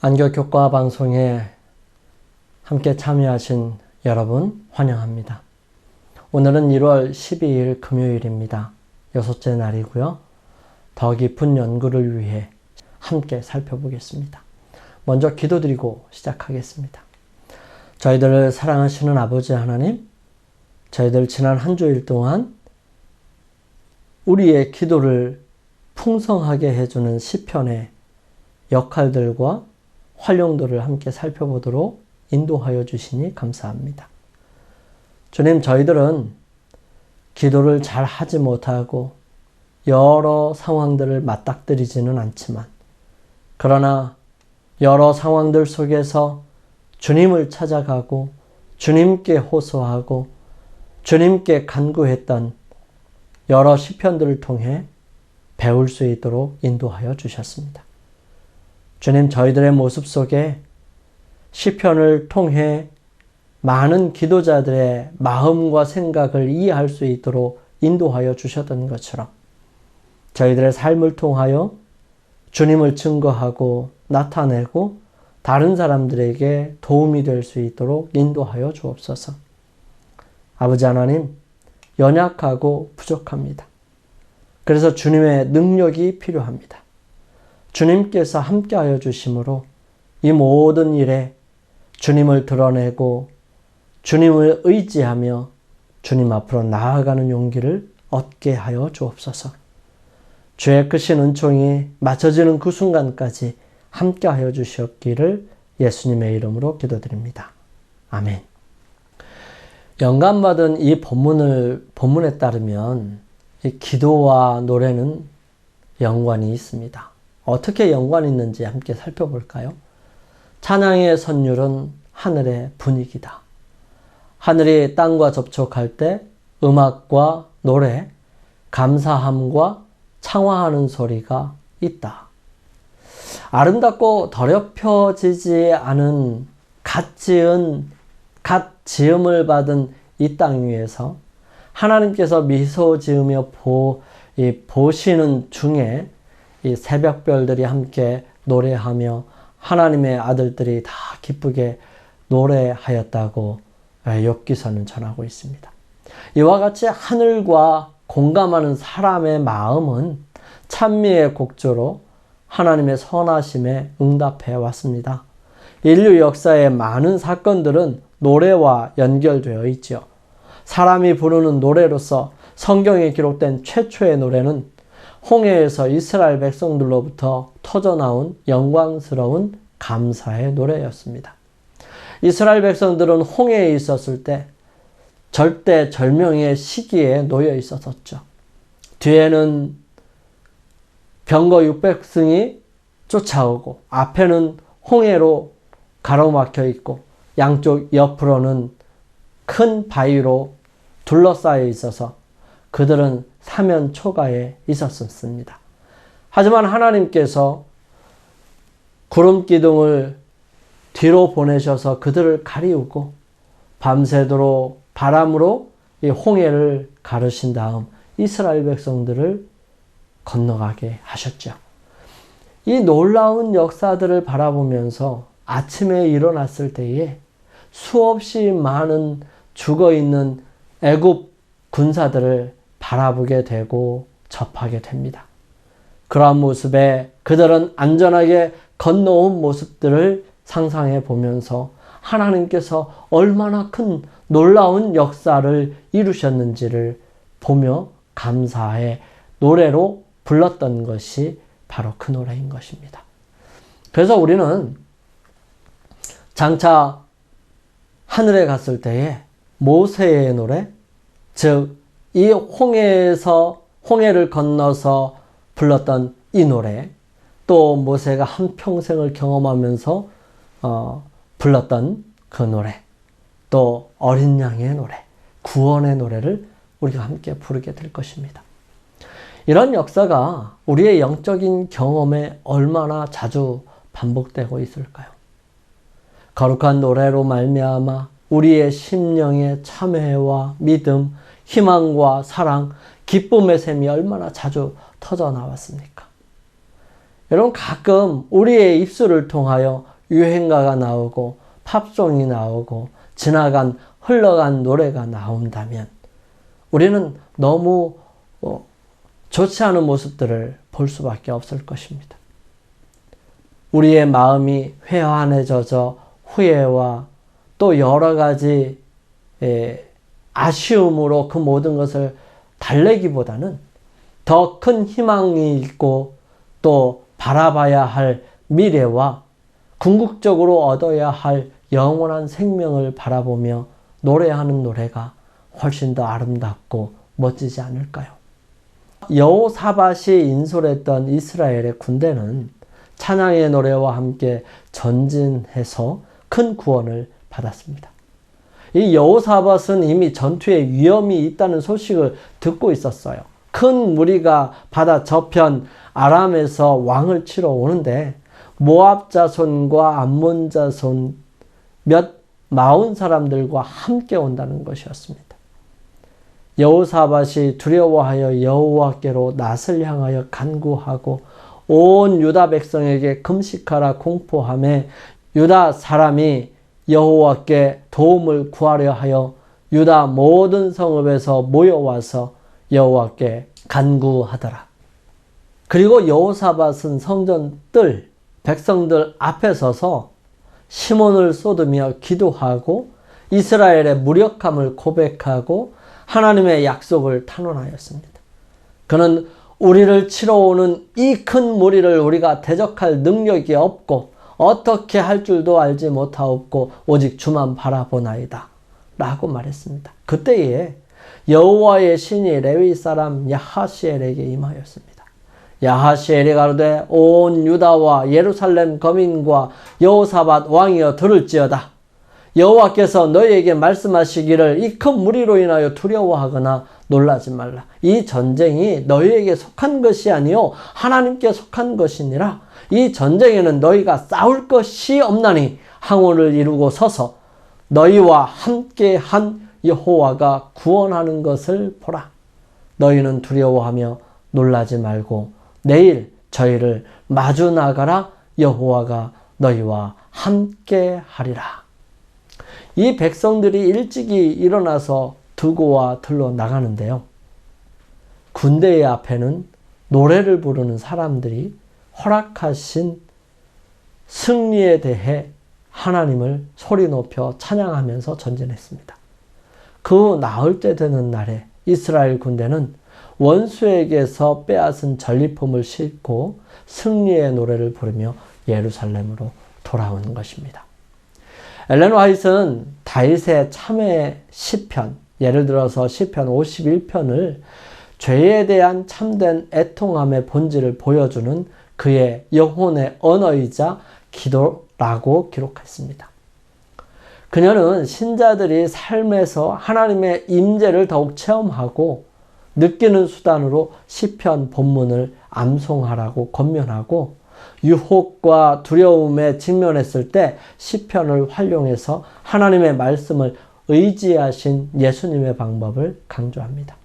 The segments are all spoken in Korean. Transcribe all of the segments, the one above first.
안교교과 방송에 함께 참여하신 여러분 환영합니다. 오늘은 1월 12일 금요일입니다. 6째 날이고요. 더 깊은 연구를 위해 함께 살펴보겠습니다. 먼저 기도드리고 시작하겠습니다. 저희들을 사랑하시는 아버지 하나님, 저희들 지난 한 주일 동안 우리의 기도를 풍성하게 해주는 시편의 역할들과 활용도를 함께 살펴보도록 인도하여 주시니 감사합니다. 주님, 저희들은 기도를 잘 하지 못하고 여러 상황들을 맞닥뜨리지는 않지만, 그러나 여러 상황들 속에서 주님을 찾아가고 주님께 호소하고 주님께 간구했던 여러 시편들을 통해 배울 수 있도록 인도하여 주셨습니다. 주님, 저희들의 모습 속에 시편을 통해 많은 기도자들의 마음과 생각을 이해할 수 있도록 인도하여 주셨던 것처럼 저희들의 삶을 통하여 주님을 증거하고 나타내고 다른 사람들에게 도움이 될 수 있도록 인도하여 주옵소서. 아버지 하나님, 연약하고 부족합니다. 그래서 주님의 능력이 필요합니다. 주님께서 함께하여 주심으로 이 모든 일에 주님을 드러내고 주님을 의지하며 주님 앞으로 나아가는 용기를 얻게 하여 주옵소서. 주의 크신 은총이 맞춰지는 그 순간까지 함께하여 주시옵기를 예수님의 이름으로 기도드립니다. 아멘. 영감받은 이 본문에 따르면 이 기도와 노래는 연관이 있습니다. 어떻게 연관이 있는지 함께 살펴볼까요? 찬양의 선율은 하늘의 분위기다. 하늘이 땅과 접촉할 때 음악과 노래, 감사함과 창화하는 소리가 있다. 아름답고 더럽혀지지 않은 갓 지음을 받은 이 땅 위에서 하나님께서 미소 지으며 보시는 중에 이 새벽별들이 함께 노래하며 하나님의 아들들이 다 기쁘게 노래하였다고 욥기서는 전하고 있습니다. 이와 같이 하늘과 공감하는 사람의 마음은 찬미의 곡조로 하나님의 선하심에 응답해 왔습니다. 인류 역사의 많은 사건들은 노래와 연결되어 있죠. 사람이 부르는 노래로서 성경에 기록된 최초의 노래는 홍해에서 이스라엘 백성들로부터 터져나온 영광스러운 감사의 노래였습니다. 이스라엘 백성들은 홍해에 있었을 때 절대절명의 시기에 놓여 있었었죠. 뒤에는 병거 600승이 쫓아오고 앞에는 홍해로 가로막혀 있고 양쪽 옆으로는 큰 바위로 둘러싸여 있어서 그들은 사면 초가에 있었습니다. 하지만 하나님께서 구름 기둥을 뒤로 보내셔서 그들을 가리우고 밤새도록 바람으로 이 홍해를 가르신 다음 이스라엘 백성들을 건너가게 하셨죠. 이 놀라운 역사들을 바라보면서 아침에 일어났을 때에 수없이 많은 죽어있는 애굽 군사들을 바라보게 되고 접하게 됩니다. 그러한 모습에 그들은 안전하게 건너온 모습들을 상상해 보면서 하나님께서 얼마나 큰 놀라운 역사를 이루셨는지를 보며 감사의 노래로 불렀던 것이 바로 그 노래인 것입니다. 그래서 우리는 장차 하늘에 갔을 때에 모세의 노래, 즉 이 홍해를 건너서 불렀던 이 노래, 또 모세가 한평생을 경험하면서 불렀던 그 노래, 또 어린 양의 노래, 구원의 노래를 우리가 함께 부르게 될 것입니다. 이런 역사가 우리의 영적인 경험에 얼마나 자주 반복되고 있을까요? 거룩한 노래로 말미암아 우리의 심령의 참회와 믿음, 희망과 사랑, 기쁨의 샘이 얼마나 자주 터져 나왔습니까? 여러분, 가끔 우리의 입술을 통하여 유행가가 나오고 팝송이 나오고 지나간 흘러간 노래가 나온다면 우리는 너무 좋지 않은 모습들을 볼 수밖에 없을 것입니다. 우리의 마음이 회한해져서 후회와 또 여러 가지 아쉬움으로 그 모든 것을 달래기보다는 더 큰 희망이 있고 또 바라봐야 할 미래와 궁극적으로 얻어야 할 영원한 생명을 바라보며 노래하는 노래가 훨씬 더 아름답고 멋지지 않을까요? 여호사밧이 인솔했던 이스라엘의 군대는 찬양의 노래와 함께 전진해서 큰 구원을 받았습니다. 이 여호사밧은 이미 전투에 위험이 있다는 소식을 듣고 있었어요. 큰 무리가 바다 저편 아람에서 왕을 치러 오는데 모압 자손과 암몬 자손 몇 마흔 사람들과 함께 온다는 것이었습니다. 여호사밧이 두려워하여 여호와께로 낯을 향하여 간구하고 온 유다 백성에게 금식하라 공포하며 유다 사람이 여호와께 도움을 구하려 하여 유다 모든 성읍에서 모여와서 여호와께 간구하더라. 그리고 여호사밧은 성전 뜰 백성들 앞에 서서 시몬을 쏟으며 기도하고 이스라엘의 무력함을 고백하고 하나님의 약속을 탄원하였습니다. 그는 우리를 치러 오는 이 큰 무리를 우리가 대적할 능력이 없고 어떻게 할 줄도 알지 못하옵고 오직 주만 바라보나이다 라고 말했습니다. 그때에 여호와의 신이 레위 사람 야하시엘에게 임하였습니다. 야하시엘이 가로되 온 유다와 예루살렘 거민과 여호사밧 왕이여 들을지어다. 여호와께서 너희에게 말씀하시기를 이 큰 무리로 인하여 두려워하거나 놀라지 말라. 이 전쟁이 너희에게 속한 것이 아니요 하나님께 속한 것이니라. 이 전쟁에는 너희가 싸울 것이 없나니 항우를 이루고 서서 너희와 함께한 여호와가 구원하는 것을 보라. 너희는 두려워하며 놀라지 말고 내일 저희를 마주 나가라. 여호와가 너희와 함께하리라. 이 백성들이 일찍이 일어나서 두고와 들러 나가는데요. 군대의 앞에는 노래를 부르는 사람들이 허락하신 승리에 대해 하나님을 소리 높여 찬양하면서 전진했습니다. 그 나흘 때 되는 날에 이스라엘 군대는 원수에게서 빼앗은 전리품을 싣고 승리의 노래를 부르며 예루살렘으로 돌아온 것입니다. 엘렌 화이트는 다윗의 참회 시편, 예를 들어서 시편 51편을 죄에 대한 참된 애통함의 본질을 보여주는 그의 영혼의 언어이자 기도라고 기록했습니다. 그녀는 신자들이 삶에서 하나님의 임재를 더욱 체험하고 느끼는 수단으로 시편 본문을 암송하라고 권면하고 유혹과 두려움에 직면했을 때 시편을 활용해서 하나님의 말씀을 의지하신 예수님의 방법을 강조합니다.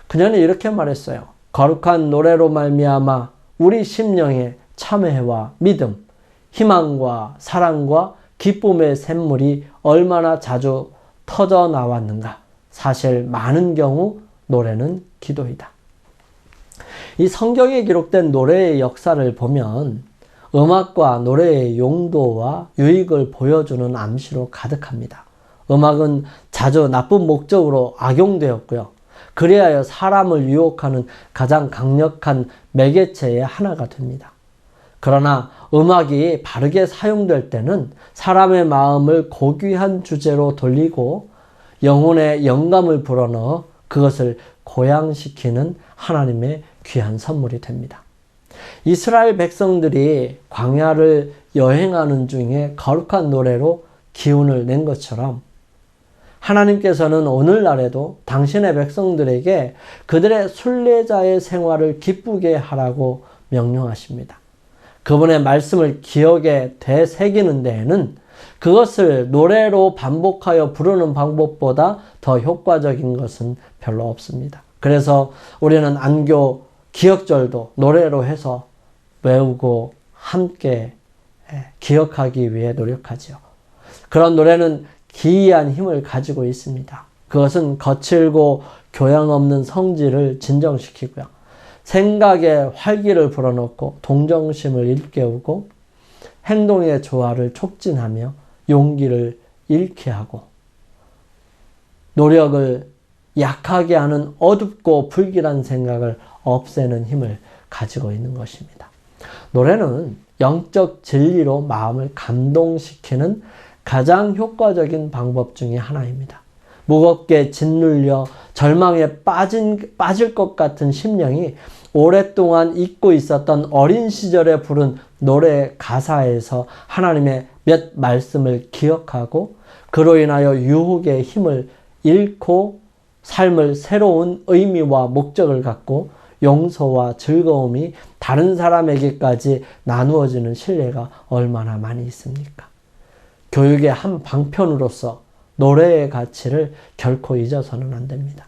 그녀는 이렇게 말했어요. 거룩한 노래로 말미암아 우리 심령에 참회와 믿음, 희망과 사랑과 기쁨의 샘물이 얼마나 자주 터져 나왔는가. 사실 많은 경우 노래는 기도이다. 이 성경에 기록된 노래의 역사를 보면 음악과 노래의 용도와 유익을 보여주는 암시로 가득합니다. 음악은 자주 나쁜 목적으로 악용되었고요. 그리하여 사람을 유혹하는 가장 강력한 매개체의 하나가 됩니다. 그러나 음악이 바르게 사용될 때는 사람의 마음을 고귀한 주제로 돌리고 영혼의 영감을 불어넣어 그것을 고양시키는 하나님의 귀한 선물이 됩니다. 이스라엘 백성들이 광야를 여행하는 중에 거룩한 노래로 기운을 낸 것처럼 하나님께서는 오늘날에도 당신의 백성들에게 그들의 순례자의 생활을 기쁘게 하라고 명령하십니다. 그분의 말씀을 기억에 되새기는 데에는 그것을 노래로 반복하여 부르는 방법보다 더 효과적인 것은 별로 없습니다. 그래서 우리는 안교 기억절도 노래로 해서 외우고 함께 기억하기 위해 노력하죠. 그런 노래는 기이한 힘을 가지고 있습니다. 그것은 거칠고 교양 없는 성질을 진정시키고요. 생각에 활기를 불어넣고 동정심을 일깨우고 행동의 조화를 촉진하며 용기를 잃게 하고 노력을 약하게 하는 어둡고 불길한 생각을 없애는 힘을 가지고 있는 것입니다. 노래는 영적 진리로 마음을 감동시키는 가장 효과적인 방법 중에 하나입니다. 무겁게 짓눌려 절망에 빠질 것 같은 심령이 오랫동안 잊고 있었던 어린 시절에 부른 노래 가사에서 하나님의 몇 말씀을 기억하고 그로 인하여 유혹의 힘을 잃고 삶을 새로운 의미와 목적을 갖고 용서와 즐거움이 다른 사람에게까지 나누어지는 신뢰가 얼마나 많이 있습니까? 교육의 한 방편으로서 노래의 가치를 결코 잊어서는 안 됩니다.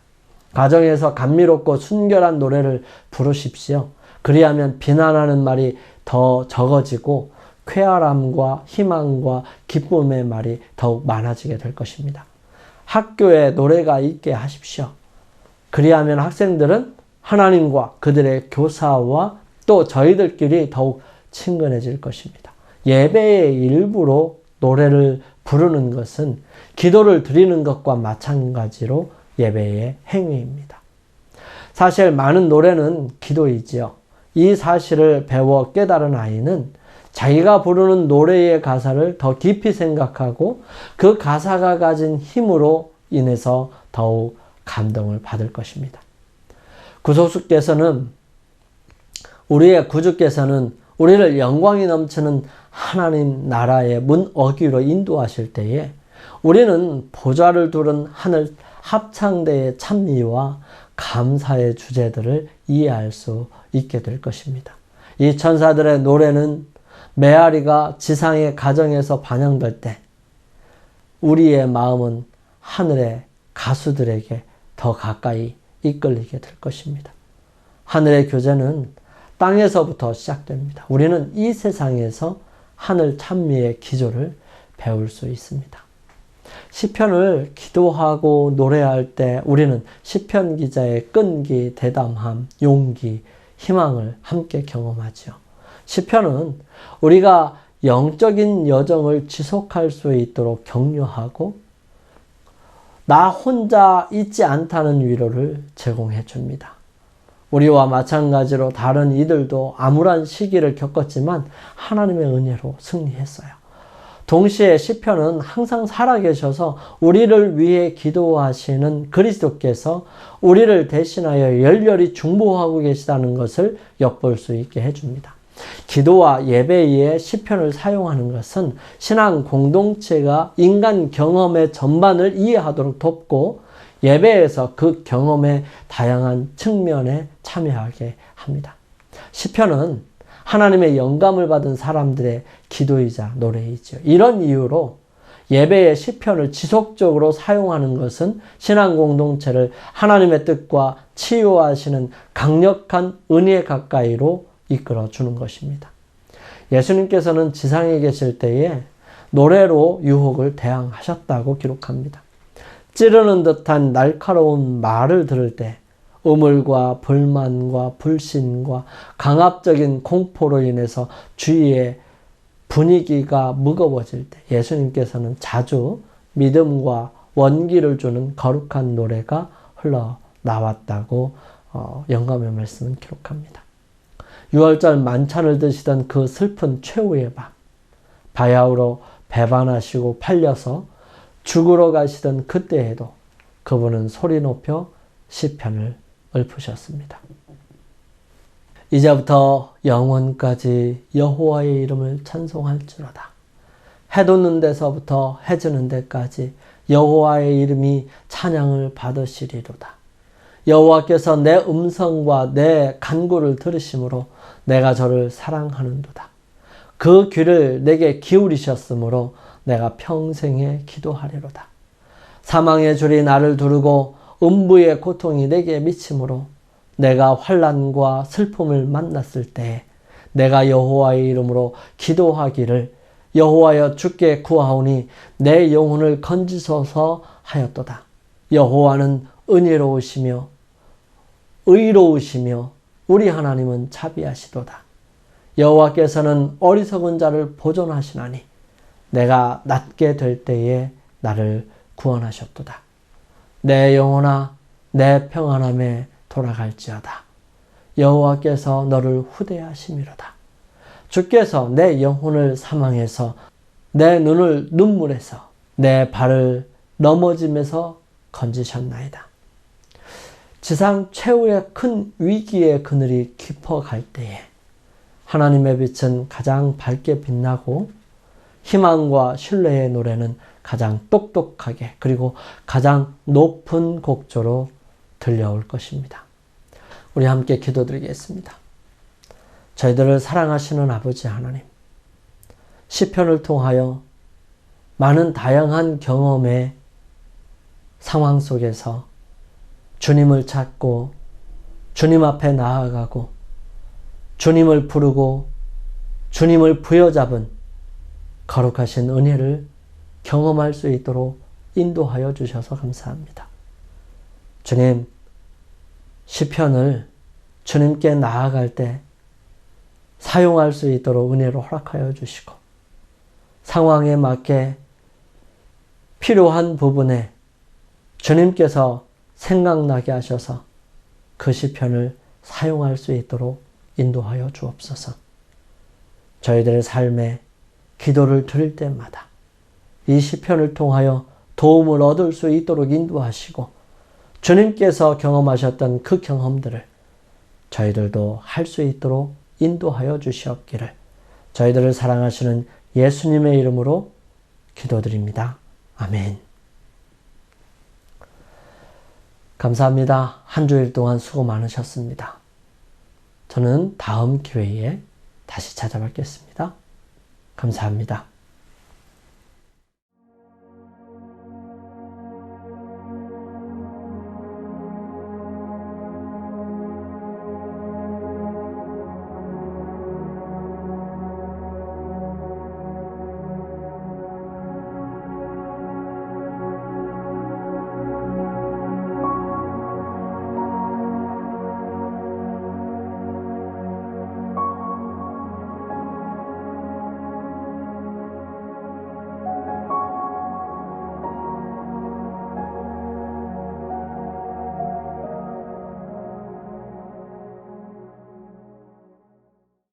가정에서 감미롭고 순결한 노래를 부르십시오. 그리하면 비난하는 말이 더 적어지고 쾌활함과 희망과 기쁨의 말이 더욱 많아지게 될 것입니다. 학교에 노래가 있게 하십시오. 그리하면 학생들은 하나님과 그들의 교사와 또 저희들끼리 더욱 친근해질 것입니다. 예배의 일부로 노래를 부르는 것은 기도를 드리는 것과 마찬가지로 예배의 행위입니다. 사실 많은 노래는 기도이지요. 이 사실을 배워 깨달은 아이는 자기가 부르는 노래의 가사를 더 깊이 생각하고 그 가사가 가진 힘으로 인해서 더욱 감동을 받을 것입니다. 우리의 구주께서는 우리를 영광이 넘치는 하나님 나라의 문 어귀로 인도하실 때에 우리는 보좌를 두른 하늘 합창대의 찬미와 감사의 주제들을 이해할 수 있게 될 것입니다. 이 천사들의 노래는 메아리가 지상의 가정에서 반영될 때 우리의 마음은 하늘의 가수들에게 더 가까이 이끌리게 될 것입니다. 하늘의 교제는 땅에서부터 시작됩니다. 우리는 이 세상에서 하늘 찬미의 기조를 배울 수 있습니다. 시편을 기도하고 노래할 때 우리는 시편 기자의 끈기, 대담함, 용기, 희망을 함께 경험하죠. 시편은 우리가 영적인 여정을 지속할 수 있도록 격려하고 나 혼자 있지 않다는 위로를 제공해 줍니다. 우리와 마찬가지로 다른 이들도 암울한 시기를 겪었지만 하나님의 은혜로 승리했어요. 동시에 시편은 항상 살아계셔서 우리를 위해 기도하시는 그리스도께서 우리를 대신하여 열렬히 중보하고 계시다는 것을 엿볼 수 있게 해줍니다. 기도와 예배에 시편을 사용하는 것은 신앙 공동체가 인간 경험의 전반을 이해하도록 돕고 예배에서 그 경험의 다양한 측면에 참여하게 합니다. 시편은 하나님의 영감을 받은 사람들의 기도이자 노래이죠. 이런 이유로 예배의 시편을 지속적으로 사용하는 것은 신앙 공동체를 하나님의 뜻과 치유하시는 강력한 은혜 가까이로 이끌어 주는 것입니다. 예수님께서는 지상에 계실 때에 노래로 유혹을 대항하셨다고 기록합니다. 찌르는 듯한 날카로운 말을 들을 때 우물과 불만과 불신과 강압적인 공포로 인해서 주위의 분위기가 무거워질 때 예수님께서는 자주 믿음과 원기를 주는 거룩한 노래가 흘러나왔다고 영감의 말씀은 기록합니다. 6월절 만찬을 드시던 그 슬픈 최후의 밤, 바야흐로 배반하시고 팔려서 죽으러 가시던 그때에도 그분은 소리 높여 시편을 읊으셨습니다. 이제부터 영원까지 여호와의 이름을 찬송할지로다. 해 돋는 데서부터 해 지는 데까지 여호와의 이름이 찬양을 받으시리로다. 여호와께서 내 음성과 내 간구를 들으심으로 내가 저를 사랑하는도다. 그 귀를 내게 기울이셨으므로 내가 평생에 기도하리로다. 사망의 줄이 나를 두르고 음부의 고통이 내게 미치므로 내가 환난과 슬픔을 만났을 때 내가 여호와의 이름으로 기도하기를 여호와여 주께 구하오니 내 영혼을 건지소서 하였도다. 여호와는 은혜로우시며 의로우시며 우리 하나님은 자비하시도다. 여호와께서는 어리석은 자를 보존하시나니 내가 낮게 될 때에 나를 구원하셨도다. 내 영혼아 내 평안함에 돌아갈지어다. 여호와께서 너를 후대하심이로다. 주께서 내 영혼을 사망해서 내 눈을 눈물에서 내 발을 넘어짐에서 건지셨나이다. 지상 최후의 큰 위기의 그늘이 깊어갈 때에 하나님의 빛은 가장 밝게 빛나고 희망과 신뢰의 노래는 가장 똑똑하게 그리고 가장 높은 곡조로 들려올 것입니다. 우리 함께 기도드리겠습니다. 저희들을 사랑하시는 아버지 하나님, 시편을 통하여 많은 다양한 경험의 상황 속에서 주님을 찾고 주님 앞에 나아가고 주님을 부르고 주님을 부여잡은 거룩하신 은혜를 경험할 수 있도록 인도하여 주셔서 감사합니다. 주님, 시편을 주님께 나아갈 때 사용할 수 있도록 은혜로 허락하여 주시고 상황에 맞게 필요한 부분에 주님께서 생각나게 하셔서 그 시편을 사용할 수 있도록 인도하여 주옵소서. 저희들의 삶에 기도를 드릴 때마다 이 시편을 통하여 도움을 얻을 수 있도록 인도하시고 주님께서 경험하셨던 그 경험들을 저희들도 할 수 있도록 인도하여 주시옵기를 저희들을 사랑하시는 예수님의 이름으로 기도드립니다. 아멘. 감사합니다. 한 주일 동안 수고 많으셨습니다. 저는 다음 기회에 다시 찾아뵙겠습니다. 감사합니다.